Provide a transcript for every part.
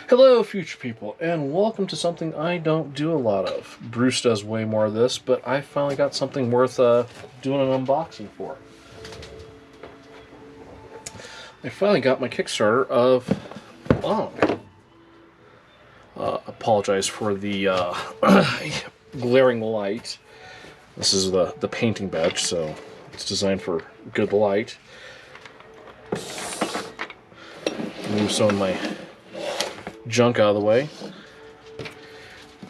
Hello, future people, and welcome to something I don't do a lot of. Bruce does way more of this, but I finally got something worth doing an unboxing for. I finally got my Kickstarter of Ankh. Apologize for the glaring light. This is the painting badge, so it's designed for good light. Move some of my junk out of the way,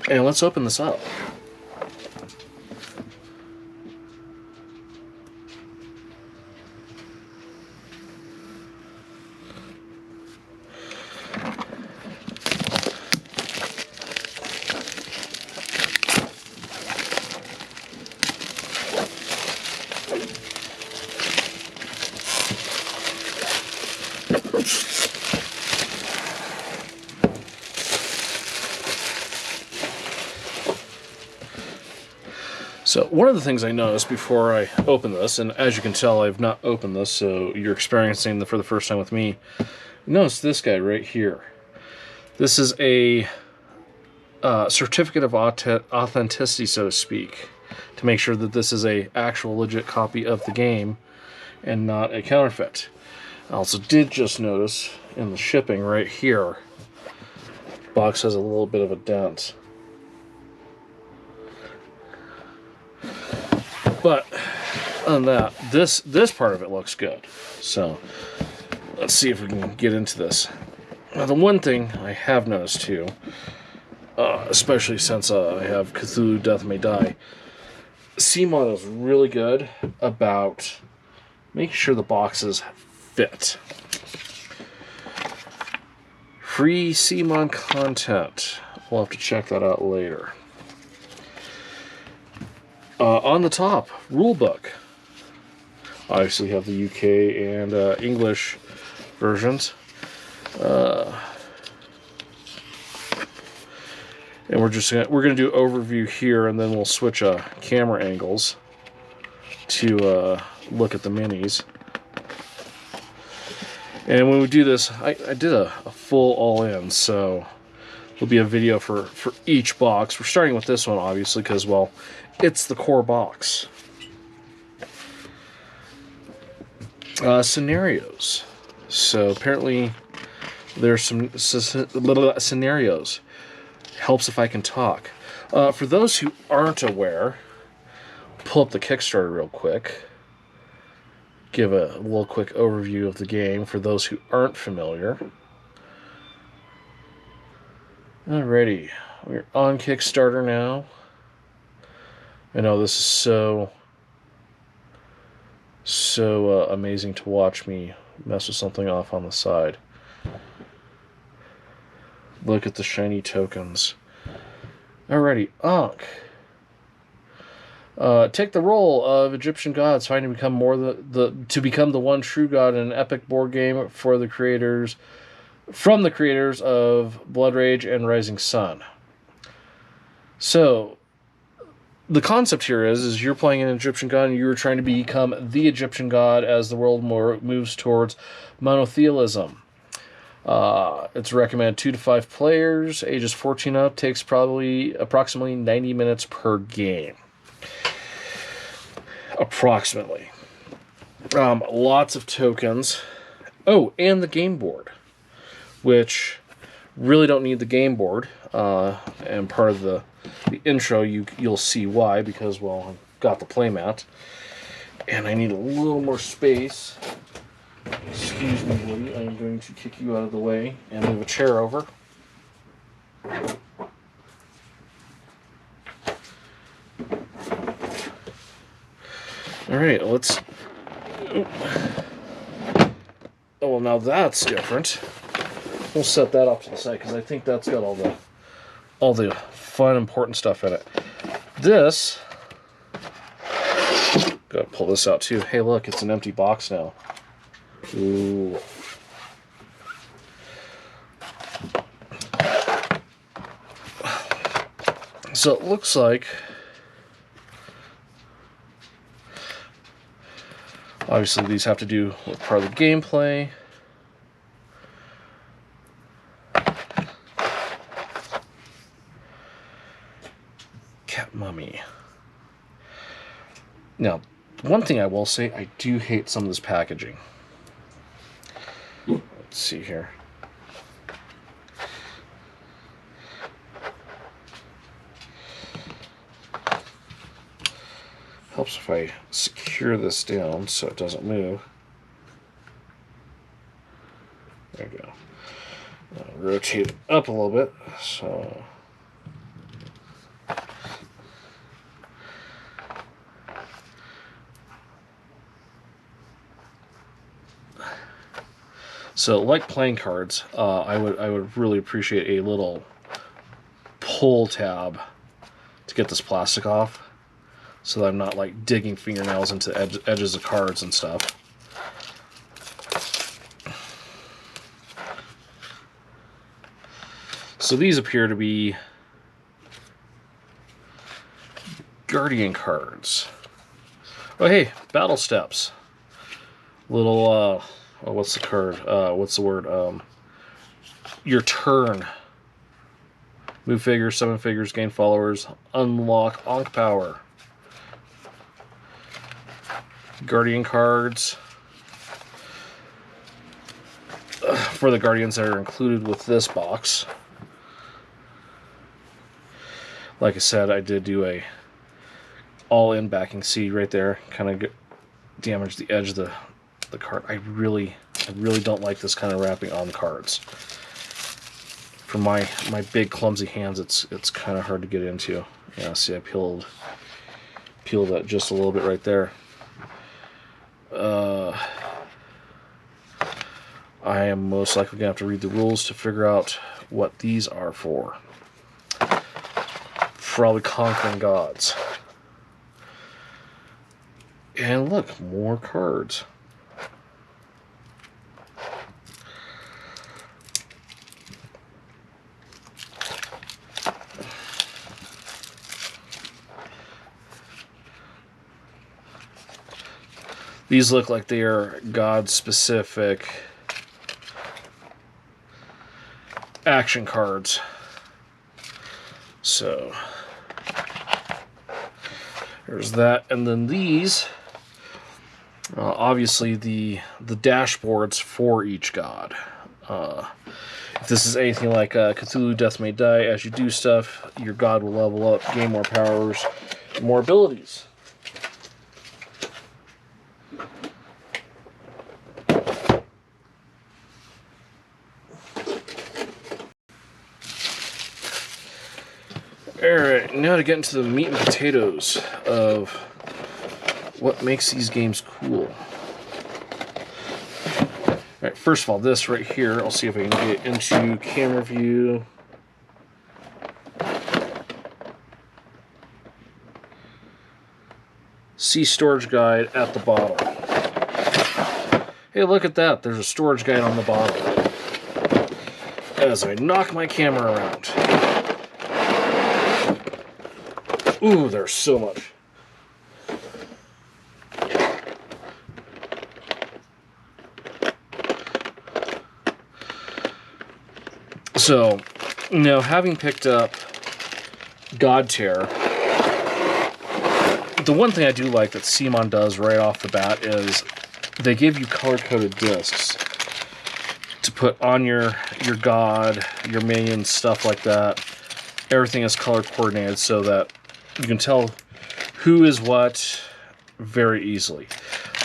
and let's open this up. So one of the things I noticed before I open this, and as you can tell I've not opened this, so you're experiencing for the first time with me, notice this guy right here. This is a certificate of authenticity, so to speak, to make sure that this is a actual legit copy of the game and not a counterfeit. I also did just notice in the shipping right here, the box has a little bit of a dent. But other than that, this part of it looks good. So let's see if we can get into this. Now, the one thing I have noticed too, especially since I have Cthulhu Death May Die, CMON is really good about making sure the boxes fit. Free CMON content. We'll have to check that out later. On the top, rulebook. Obviously, we have the UK and English versions. And we're gonna do overview here, and then we'll switch camera angles to look at the minis. And when we do this, I did a full all-in, so there'll be a video for each box. We're starting with this one, obviously, because, well, it's the core box. Scenarios. So apparently there's some scenarios. Helps if I can talk. For those who aren't aware, pull up the Kickstarter real quick. Give a little quick overview of the game for those who aren't familiar. Alrighty, we're on Kickstarter now. I know this is so amazing to watch me mess with something off on the side. Look at the shiny tokens. Alrighty, Ankh. Take the role of Egyptian gods, fighting to become to become the one true god in an epic board game from the creators of Blood Rage and Rising Sun. So the concept here is you're playing an Egyptian god and you're trying to become the Egyptian god as the world moves towards monotheism. It's recommended 2 to 5 players, ages 14 up, takes approximately 90 minutes per game. Approximately. Lots of tokens. Oh, and the game board, which really don't need the game board. And part of the intro, you'll see why, because, well, I've got the playmat, and I need a little more space Excuse me, Woody. I'm going to kick you out of the way and move a chair over. Alright, let's... Oh, well, now that's different. We'll set that off to the side, because I think that's got all the fun, important stuff in it. This... Gotta pull this out, too. Hey, look, it's an empty box now. Ooh. So it looks like... Obviously, these have to do with part of the gameplay. Cat mummy. Now, one thing I will say, I do hate some of this packaging. Let's see here. Helps if I secure this down so it doesn't move. There we go. Rotate it up a little bit. So, like playing cards, I would really appreciate a little pull tab to get this plastic off, so that I'm not like digging fingernails into edges of cards and stuff. So these appear to be Guardian cards. Oh hey, battle steps. Little oh, what's the card? What's the word? Your turn. Move figures, summon figures, gain followers, unlock Ankh power. Guardian cards for the Guardians that are included with this box. Like I said, I did do a all-in backing. See right there, kind of damaged the edge of the card. I really don't like this kind of wrapping on cards. For my big clumsy hands, it's kind of hard to get into. Yeah, see, I peeled that just a little bit right there. I am most likely going to have to read the rules to figure out what these are for. Probably conquering gods. And look, more cards. These look like they are god-specific action cards. So there's that, and then these, obviously the dashboards for each god. If this is anything like Cthulhu Death May Die, as you do stuff, your god will level up, gain more powers, more abilities. Alright, now to get into the meat and potatoes of what makes these games cool. Alright, first of all, this right here, I'll see if I can get into camera view. See storage guide at the bottom. Hey, look at that, there's a storage guide on the bottom. As I knock my camera around. Ooh, there's so much. So, now having picked up God Tear, the one thing I do like that CMON does right off the bat is they give you color-coded discs to put on your god, your minions, stuff like that. Everything is color coordinated so that you can tell who is what very easily.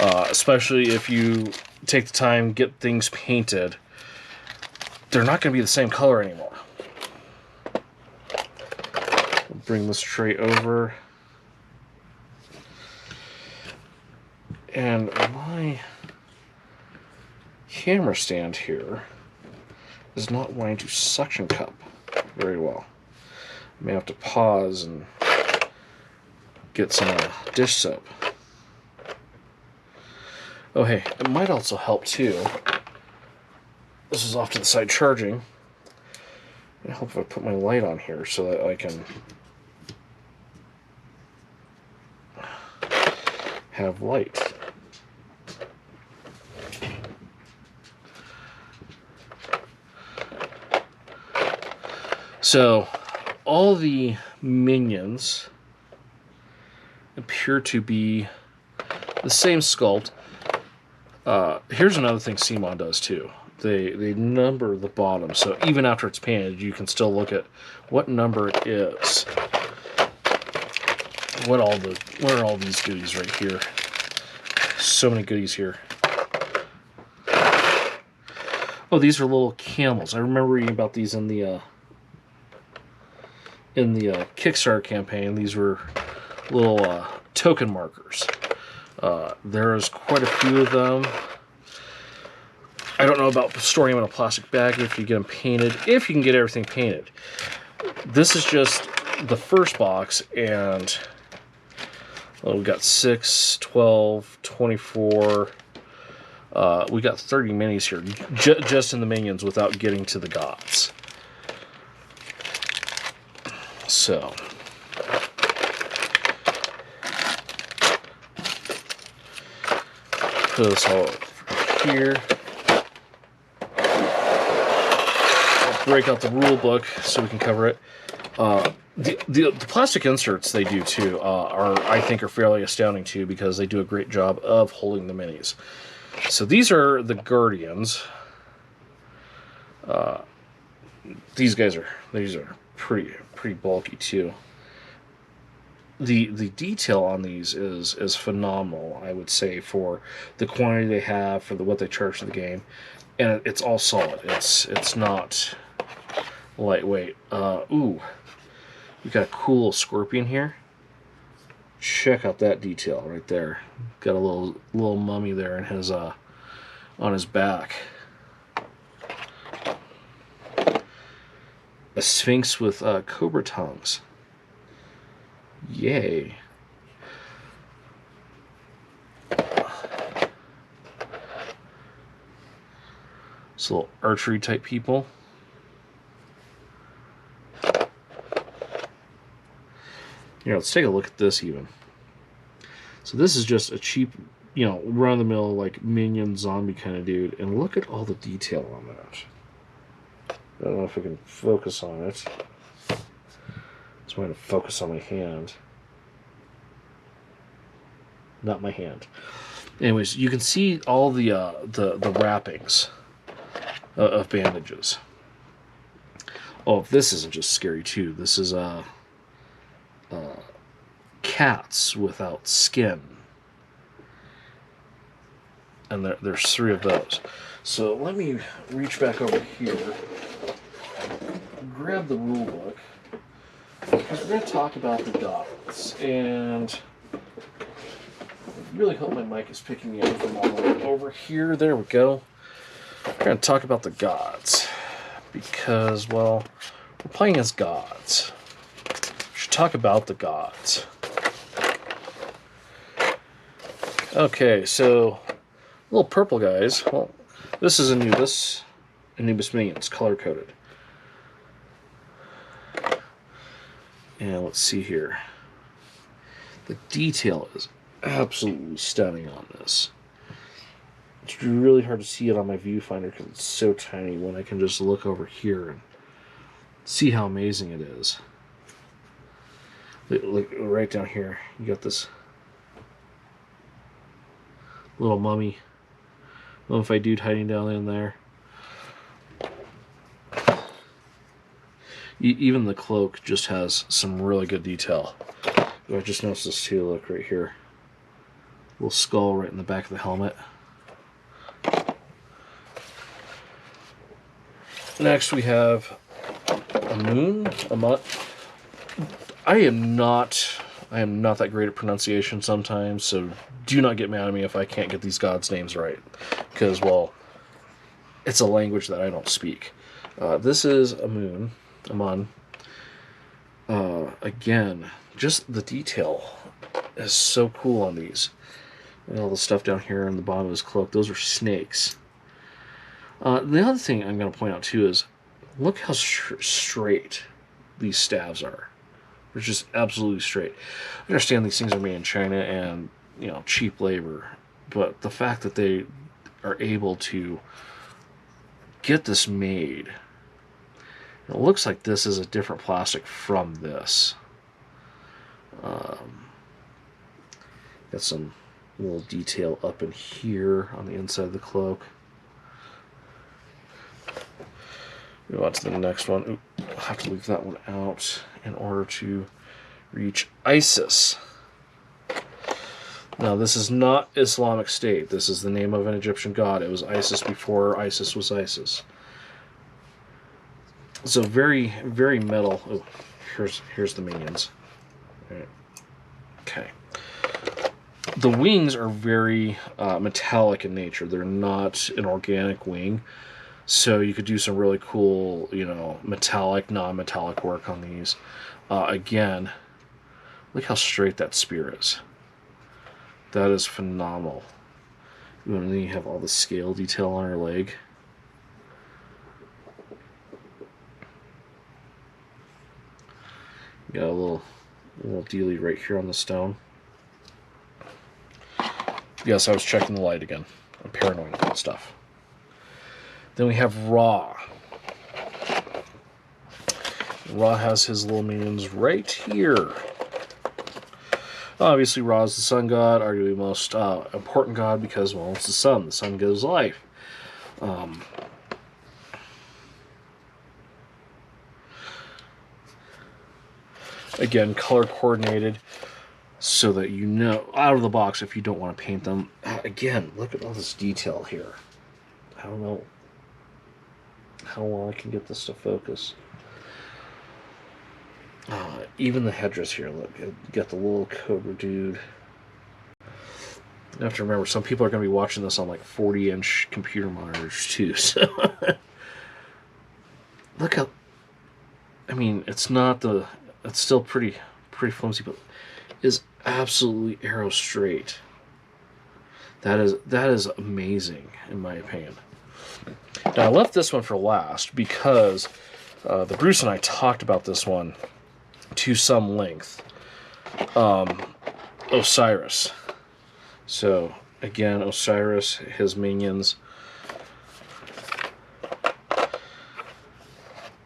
Especially if you take the time, get things painted, they're not going to be the same color anymore. Bring this tray over. And my camera stand here is not wanting to suction cup very well. I may have to pause and get some dish soap. Oh hey, it might also help too. This is off to the side charging. It'll help if I put my light on here so that I can have light. So, all the minions appear to be the same sculpt. Here's another thing CMON does too. They number the bottom, so even after it's painted, you can still look at what number it is. What are all these goodies right here? So many goodies here. Oh, these are little camels. I remember reading about these in the Kickstarter campaign. These were little token markers. There's quite a few of them. I don't know about storing them in a plastic bag if you get them painted, if you can get everything painted. This is just the first box, and we've got 6, 12, 24. We got 30 minis here, just in the minions without getting to the gods. So, put this all over here. I'll break out the rule book so we can cover it. The plastic inserts they do too I think are fairly astounding too, because they do a great job of holding the minis. So these are the Guardians. These are pretty bulky too. The detail on these is phenomenal, I would say, for the quantity they have, for what they charge for the game, and it's all solid. It's not lightweight. Ooh, we got a cool little scorpion here. Check out that detail right there. Got a little mummy there in his on his back. A sphinx with cobra tongues. Yay. It's little archery type people. Here, let's take a look at this even. So this is just a cheap, run-of-the-mill, like, minion zombie kind of dude. And look at all the detail on that. I don't know if I can focus on it. So I'm going to focus on my hand. Not my hand. Anyways, you can see all the wrappings of bandages. Oh, this isn't just scary too. This is cats without skin. And there's 3 of those. So let me reach back over here, grab the rule book, because we're going to talk about the gods. And I really hope my mic is picking me up from all the way over here. There we go. We're going to talk about the gods, because, well, we're playing as gods. We should talk about the gods. Okay, so little purple guys. Well, this is Anubis minions, color-coded. And let's see here. The detail is absolutely stunning on this. It's really hard to see it on my viewfinder because it's so tiny, when I can just look over here and see how amazing it is. Look right down here. You got this little mummified dude hiding down in there. Even the cloak just has some really good detail. I just noticed this too. Look right here. Little skull right in the back of the helmet. Next we have a moon, a month. I am not that great at pronunciation sometimes, so do not get mad at me if I can't get these gods' names right, because, well, it's a language that I don't speak. This is a moon, a mon. Again, just the detail is so cool on these. And all the stuff down here on the bottom of his cloak, those are snakes. The other thing I'm going to point out too is, look how straight these staves are. They're just absolutely straight. I understand these things are made in China and, you know, cheap labor, but the fact that they are able to get this made, it looks like this is a different plastic from this. Got some little detail up in here on the inside of the cloak. Move on to the next one. Ooh, I'll have to leave that one out in order to reach Isis. Now, this is not Islamic State. This is the name of an Egyptian god. It was Isis before Isis was Isis. So very, very metal. Oh, here's the minions. All right. Okay. The wings are very metallic in nature. They're not an organic wing. So you could do some really cool, you know, metallic, non-metallic work on these. Again, look how straight that spear is. That is phenomenal. And then you have all the scale detail on her leg. You got a little dealie right here on the stone. Yes, I was checking the light again. I'm paranoid about stuff. Then we have Ra. Ra has his little minions right here. Obviously, Ra is the sun god, arguably the most important god because, well, it's the sun. The sun gives life. Again, color coordinated so that you know out of the box if you don't want to paint them. Again, look at all this detail here. I don't know how well I can get this to focus. Even the headdress here, look, you got the little cobra dude. You have to remember, some people are going to be watching this on like 40-inch computer monitors too. So look how, I mean, it's not the, it's still pretty flimsy, but it is absolutely arrow straight. That is amazing in my opinion. Now I left this one for last because the Bruce and I talked about this one to some length. Osiris. So again, Osiris, his minions.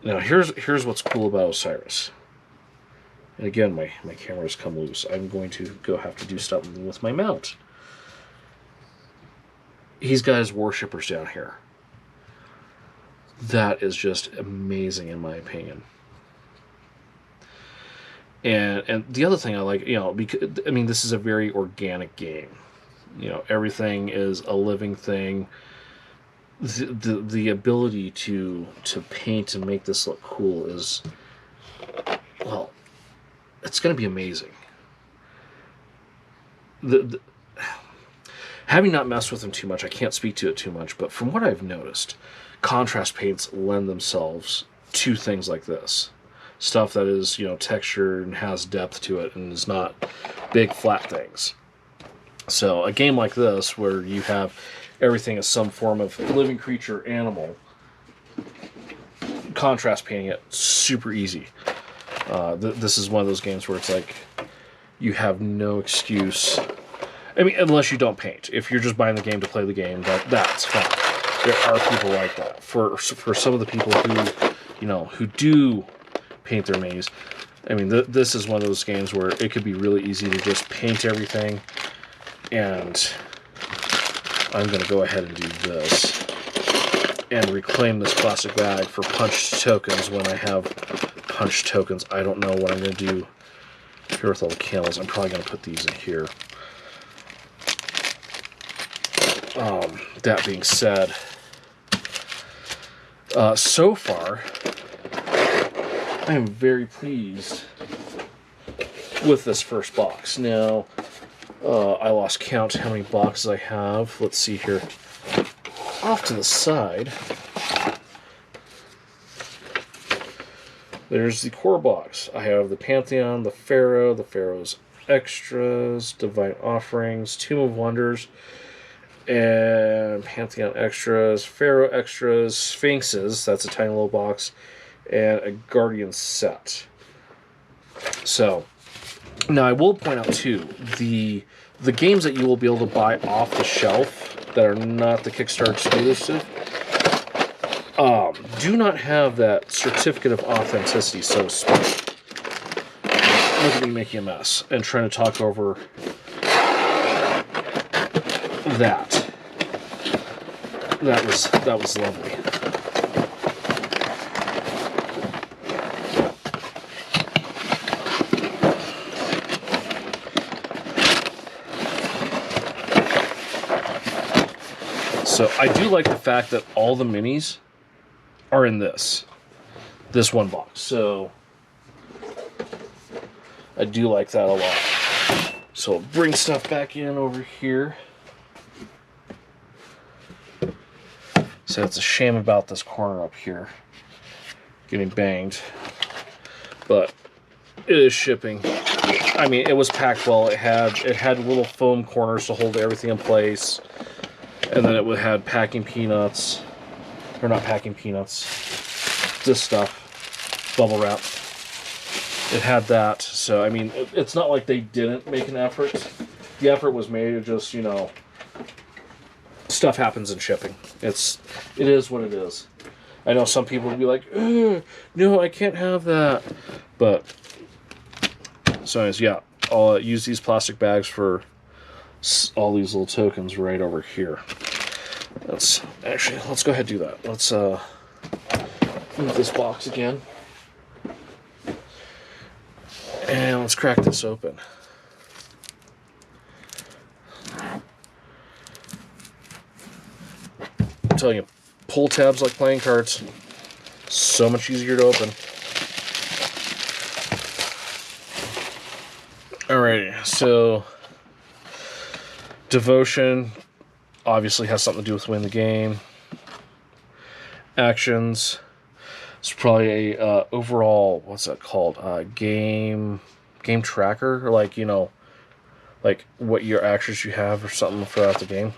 Now here's what's cool about Osiris. And again, my camera's come loose. I'm going to have to do something with my mount. He's got his worshippers down here. That is just amazing in my opinion. And the other thing I like, you know, because I mean, this is a very organic game. You know, everything is a living thing. The ability to paint and make this look cool is, well, it's going to be amazing. Having not messed with them too much, I can't speak to it too much, but from what I've noticed, contrast paints lend themselves to things like this. Stuff that is, you know, textured and has depth to it and is not big flat things. So a game like this, where you have everything as some form of living creature, animal, contrast painting it, super easy. This is one of those games where it's like, you have no excuse. I mean, unless you don't paint. If you're just buying the game to play the game, that's fine. There are people like that. For some of the people who, you know, who do paint their maze, I mean, this is one of those games where it could be really easy to just paint everything. And I'm going to go ahead and do this and reclaim this plastic bag for punched tokens when I have punched tokens. I don't know what I'm going to do here with all the camels. I'm probably going to put these in here. That being said, So far, I am very pleased with this first box. Now, I lost count how many boxes I have. Let's see here. Off to the side, there's the core box. I have the Pantheon, the Pharaoh's Extras, Divine Offerings, Tomb of Wonders, and Pantheon Extras, Pharaoh Extras, Sphinxes, that's a tiny little box, and a Guardian set. So, now I will point out too, the games that you will be able to buy off the shelf that are not the Kickstarter exclusive do not have that certificate of authenticity, so to speak. Look at me making a mess and trying to talk over that. That was lovely. So I do like the fact that all the minis are in this one box. So I do like that a lot. So I'll bring stuff back in over here. So it's a shame about this corner up here getting banged, but it is shipping. I mean, it was packed well. It had little foam corners to hold everything in place. And then it had packing peanuts, or not packing peanuts, this stuff, bubble wrap. It had that, so I mean, it's not like they didn't make an effort. The effort was made. It just, you know, stuff happens in shipping. It is what it is. I know some people would be like, no, I can't have that. But, so anyways, yeah, I'll use these plastic bags for all these little tokens right over here. Let's go ahead and do that. Let's move this box again. And let's crack this open. I'm telling you, pull tabs like playing cards. So much easier to open. Alrighty, so Devotion obviously has something to do with winning the game. Actions. It's probably a overall, what's that called? Game tracker, or like, you know, like what your actions you have or something throughout the game.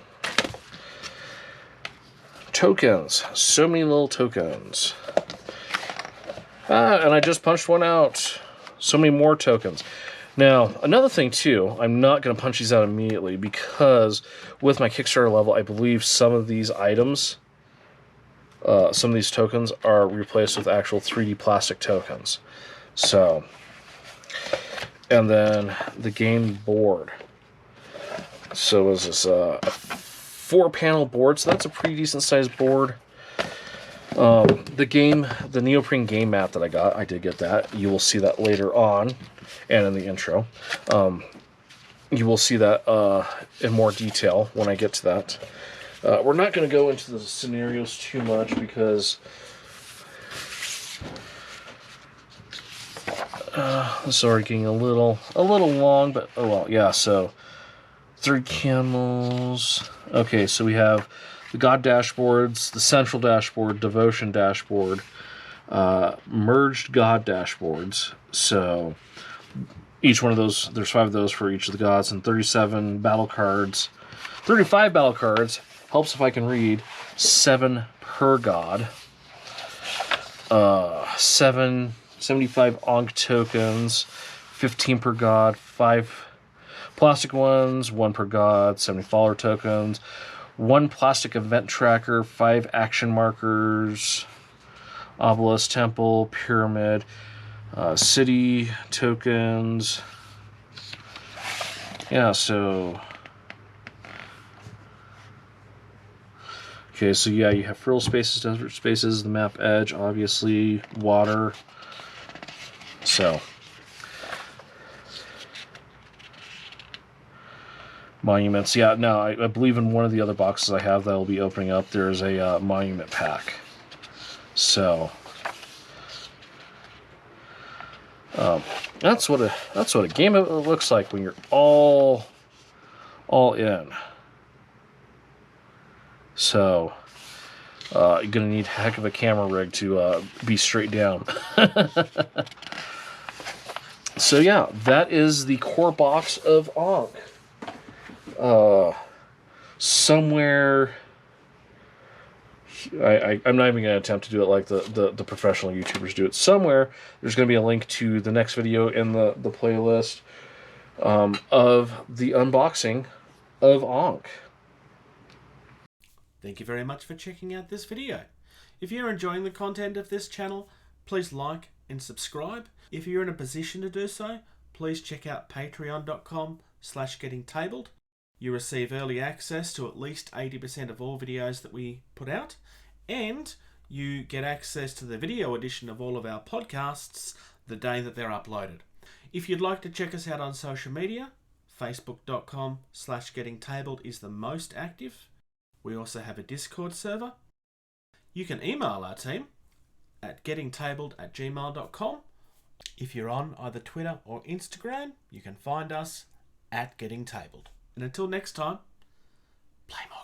Tokens. So many little tokens. And I just punched one out. So many more tokens. Now, another thing too, I'm not going to punch these out immediately because with my Kickstarter level, I believe some of these items, some of these tokens are replaced with actual 3D plastic tokens. So, and then the game board. So is this a 4-panel board? So that's a pretty decent sized board. The neoprene game mat that I got, I did get that. You will see that later on, and in the intro. You will see that in more detail when I get to that. We're not going to go into the scenarios too much because this is already getting a little long, but oh well, yeah. So 3 camels. Okay, so we have the God dashboards, the Central dashboard, Devotion dashboard, merged God dashboards. So each one of those, there's 5 of those for each of the gods, and 37 battle cards. 35 battle cards. Helps if I can read. 7 per god. 75 Ankh tokens. 15 per god. 5 plastic ones. 1 per god. 70 follower tokens. 1 plastic event tracker. 5 action markers. Obelisk, temple, pyramid. City tokens. Yeah, so... Okay, so yeah, you have frill spaces, desert spaces, the map edge, obviously, water. So, monuments. Yeah, no, I believe in one of the other boxes I have that I'll be opening up, there's a monument pack. So that's what a game looks like when you're all in. So you're gonna need a heck of a camera rig to be straight down. So yeah, that is the core box of Ankh. Somewhere, I'm not even going to attempt to do it like the professional YouTubers do it. Somewhere, there's going to be a link to the next video in the playlist of the unboxing of Ankh. Thank you very much for checking out this video. If you're enjoying the content of this channel, please like and subscribe. If you're in a position to do so, please check out patreon.com/gettingtabled. You receive early access to at least 80% of all videos that we put out, and you get access to the video edition of all of our podcasts the day that they're uploaded. If you'd like to check us out on social media, facebook.com/gettingtabled is the most active. We also have a Discord server. You can email our team at gettingtabled@gmail.com. If you're on either Twitter or Instagram, you can find us at gettingtabled. And until next time, play more.